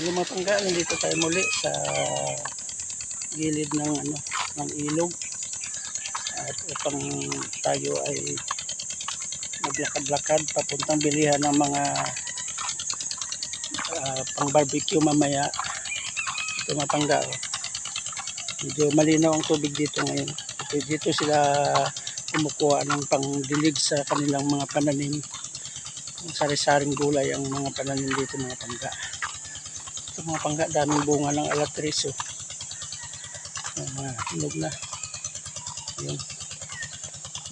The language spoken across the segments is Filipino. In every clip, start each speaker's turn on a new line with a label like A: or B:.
A: Mga mapangga, nandito tayo muli sa gilid ng ng ilog at upang tayo ay maglakad-lakad papuntang bilihan ng mga pang barbecue mamaya. Ito mapangga, oh. Medyo malinaw ang tubig dito ngayon. Dito sila kumukuha ng pangdilig sa kanilang mga pananim. Sari-saring gulay ang mga pananim dito, mga pangga. Ito mga pangga, daming bunga ng alatris, oh. Hinog na. Yun.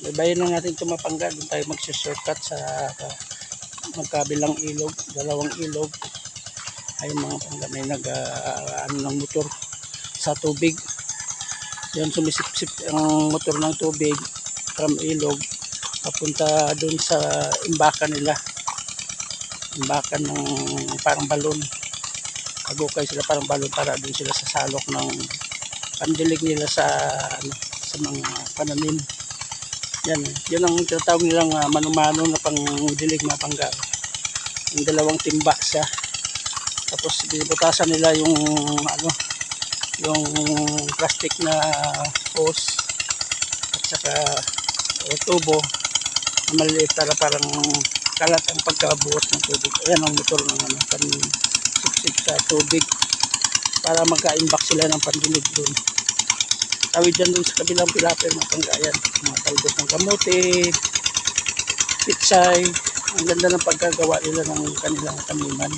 A: Babayin lang natin ito mapangga. Doon tayo magsusurkat sa magkabilang ilog, dalawang ilog. Ayun mga pangga, may ng motor sa tubig. Yan, sumisip-sip ang motor ng tubig from ilog papunta doon sa imbakan nila. Imbakan ng parang balon. Agukay sila parang balon para doon sila sa salok ng pandilig nila sa mga pananim. Yan ang tinatawag nilang mano-mano na pangdilig, mapangga. Yung dalawang timba siya. Tapos binibutasan nila yung yung plastic na hose at saka tubo na maliit para parang kalat ang pagkabuhos ng tubig. Ayan ang motor ng pansipsip sa tubig para magka-imbak sila ng pandilig doon. Tawid dyan doon sa kabilang pilapir, mga panggayan, mga talbos ng kamote, pitsay. Ang ganda ng pagkagawa nila ng kanilang taniman.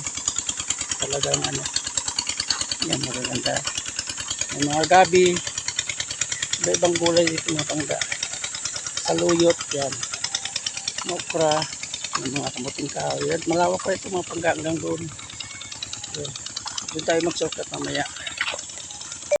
A: Talagang yan, magaganda. May mga gabi, iba-ibang gulay dito, mga pangga. Saluyot, yan, mokra, yung mga kamuting kahoy. Malawak pa ito, mga pangga, hanggang doon. Doon tayo magsukat mamaya.